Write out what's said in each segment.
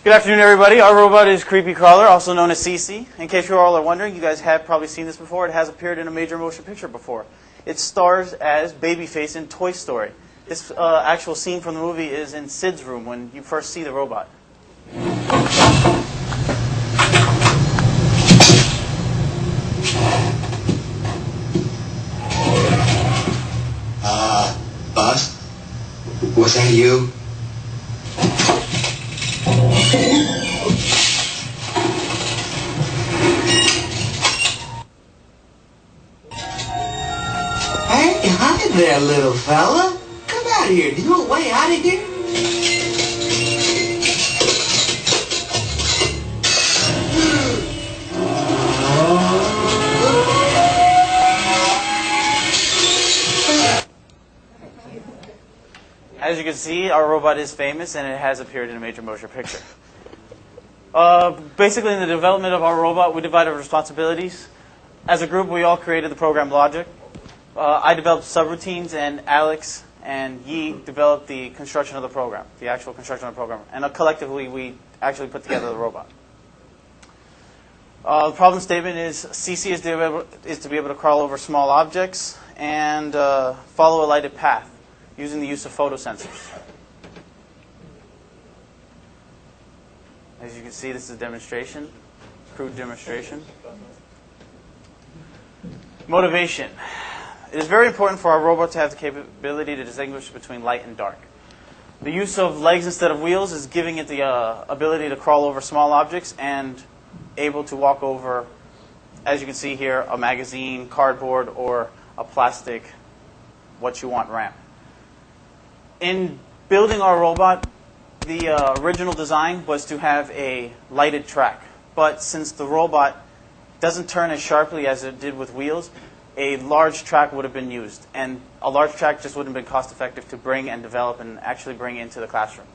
Good afternoon, everybody. Our robot is Creepy Crawler, also known as CC. In case you all are wondering, you guys have probably seen this before. It has appeared in a major motion picture before. It stars as Babyface in Toy Story. This actual scene from the movie is in Sid's room when you first see the robot. Boss? Was that you? Hey, hi there, little fella. Come out here. Do you know a way out of here? As you can see, our robot is famous and it has appeared in a major motion picture. Basically, in the development of our robot, we divided responsibilities. As a group, we all created the program logic. I developed subroutines, and Alex and Yi developed the construction of the program, the actual construction of the program. And collectively, we actually put together the robot. The problem statement is CC is to be able to crawl over small objects and follow a lighted path using the use of photosensors. As you can see, this is a demonstration, crude demonstration. Motivation. It is very important for our robot to have the capability to distinguish between light and dark. The use of legs instead of wheels is giving it the ability to crawl over small objects and able to walk over, as you can see here, a magazine, cardboard, or a plastic what you want ramp. In building our robot, the original design was to have a lighted track. But since the robot doesn't turn as sharply as it did with wheels, a large track would have been used. And a large track just wouldn't have been cost effective to bring and develop and actually bring into the classroom.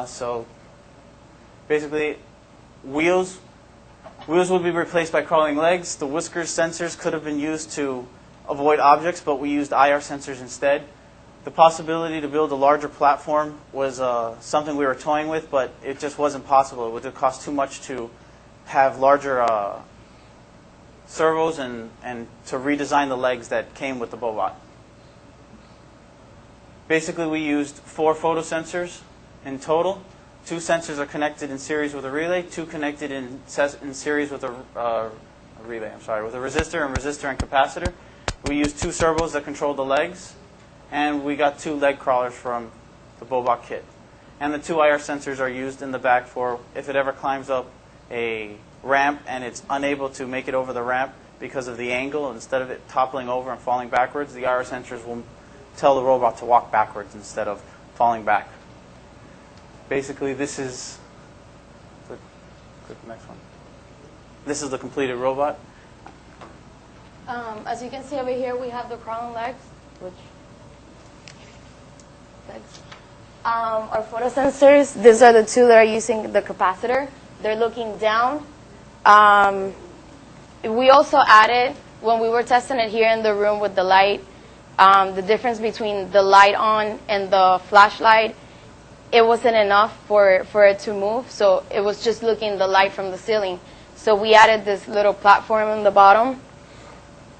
So basically, wheels would be replaced by crawling legs. The whiskers sensors could have been used to avoid objects, but we used IR sensors instead. The possibility to build a larger platform was something we were toying with, but it just wasn't possible. It would have cost too much to have larger servos and to redesign the legs that came with the Bobot. Basically, we used 4 photosensors in total. 2 sensors are connected in series with a relay, 2 connected in series with a relay. With a resistor and capacitor. We used 2 servos that controlled the legs. And we got 2 leg crawlers from the Bobot kit. And the 2 IR sensors are used in the back for if it ever climbs up a ramp and it's unable to make it over the ramp because of the angle, instead of it toppling over and falling backwards, the IR sensors will tell the robot to walk backwards instead of falling back. Basically, this is click the next one. This is the completed robot. As you can see over here, we have the crawling legs, which our photosensors, these are the 2 that are using the capacitor. They're looking down. We also added, when we were testing it here in the room with the light, the difference between the light on and the flashlight, it wasn't enough for it to move, so it was just looking the light from the ceiling. So we added this little platform on the bottom,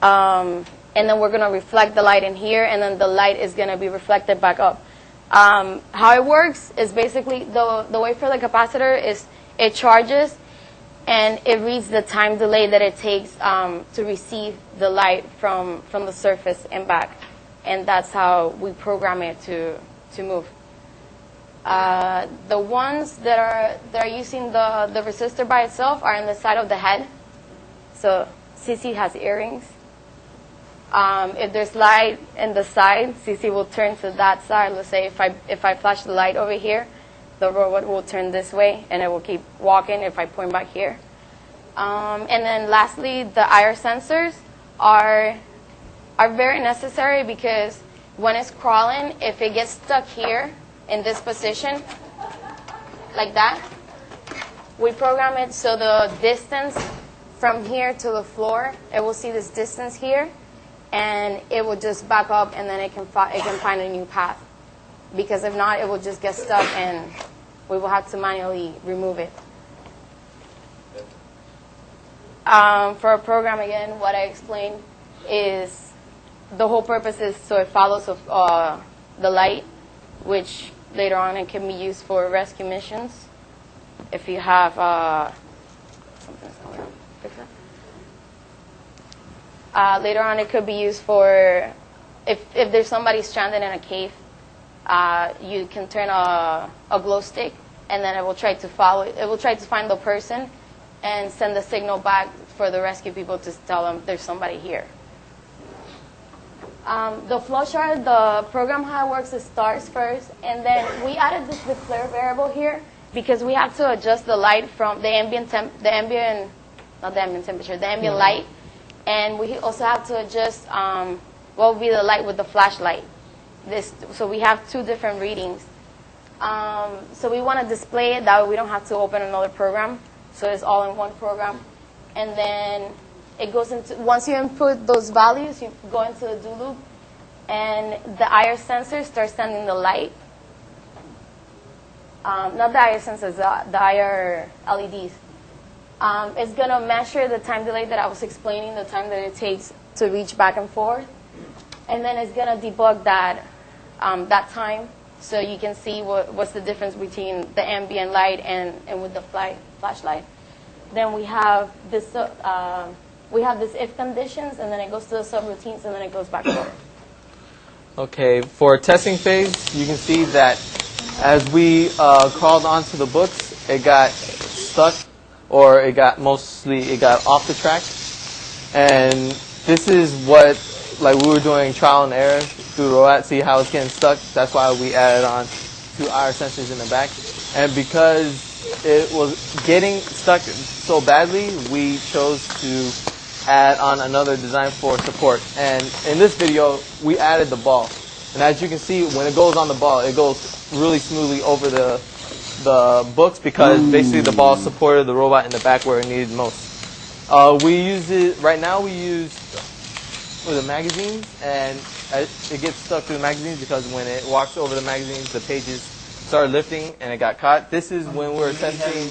and then we're going to reflect the light in here, and then the light is going to be reflected back up. How it works is basically the way for the capacitor is it charges and it reads the time delay that it takes to receive the light from the surface and back, and that's how we program it to move. The ones that are using the resistor by itself are on the side of the head. So CC has earrings. If there's light in the side, CC will turn to that side. Let's say if I flash the light over here, the robot will turn this way, and it will keep walking if I point back here. And then lastly, the IR sensors are very necessary because when it's crawling, if it gets stuck here in this position, like that, we program it so the distance from here to the floor, it will see this distance here, and it will just back up, and then it can find a new path. Because if not, it will just get stuck and we will have to manually remove it. For a program, again, what I explained is the whole purpose is so it follows the light, which later on it can be used for rescue missions. If you have something somewhere, fix that. Later on, it could be used for if there's somebody stranded in a cave. You can turn a glow stick, and then it will try to follow. It will try to find the person, and send the signal back for the rescue people to tell them there's somebody here. The flowchart, the program how it works is starts first, and then we added this declare variable here because we have to adjust the light from the ambient light, and we also have to adjust what will be the light with the flashlight. So we have two different readings. So we want to display it that way we don't have to open another program. So it's all in one program. And then it goes into, once you input those values, you go into the do loop, and the IR sensor starts sending the light. Not the IR sensors, the IR LEDs. It's going to measure the time delay that I was explaining, the time that it takes to reach back and forth. And then it's going to debug that, that time, so you can see what's the difference between the ambient light and with the flashlight. Then we have this if conditions, and then it goes to the subroutines, and then it goes back forward. Okay, for testing phase, you can see that as we crawled onto the books, it got stuck, or it got off the track. And this is what, like, we were doing trial and error through ROAT, see how it's getting stuck. That's why we added on 2 IR sensors in the back. And because it was getting stuck so badly, we chose to add on another design for support. And in this video, we added the ball. And as you can see, when it goes on the ball, it goes really smoothly over the books because basically the ball supported the robot in the back where it needed most. We use it, right now we use for the magazines, and it gets stuck to the magazines because when it walks over the magazines, the pages started lifting and it got caught. This is when we're testing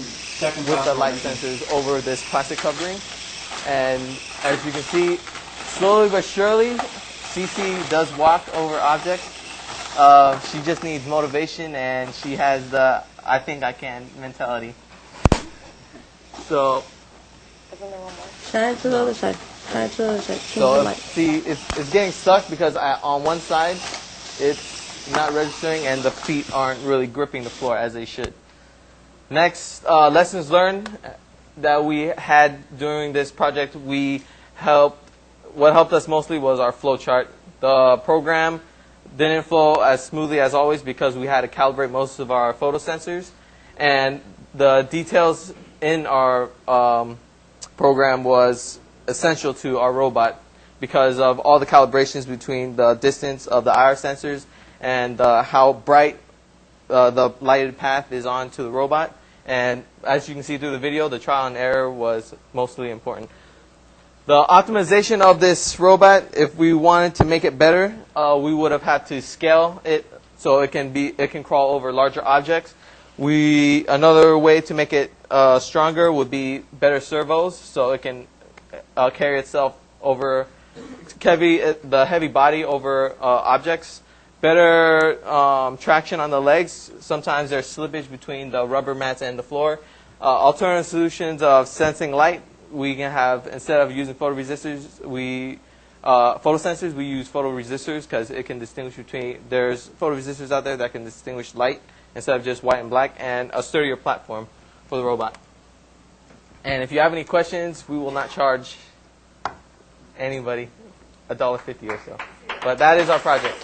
with the light sensors over this plastic covering. And as you can see, slowly but surely, CC does walk over objects. She just needs motivation, and she has the I think I can mentality. So, Shine it to the other side. Shine it to the other side. so see, it's getting stuck because on one side, it's not registering, and the feet aren't really gripping the floor as they should. Next, lessons learned that we had during this project, what helped us mostly was our flow chart. The program didn't flow as smoothly as always because we had to calibrate most of our photo sensors, and the details in our program was essential to our robot because of all the calibrations between the distance of the IR sensors and how bright the lighted path is on to the robot. And as you can see through the video, the trial and error was mostly important. The optimization of this robot, if we wanted to make it better, we would have had to scale it so it can crawl over larger objects. Another way to make it stronger would be better servos, so it can carry itself over the heavy body over objects. Better traction on the legs. Sometimes there's slippage between the rubber mats and the floor. Alternative solutions of sensing light. We can have, instead of using photoresistors, photosensors, we use photoresistors because it can distinguish between, there's photoresistors out there that can distinguish light instead of just white and black, and a sturdier platform for the robot. And if you have any questions, we will not charge anybody $1.50 or so. But that is our project.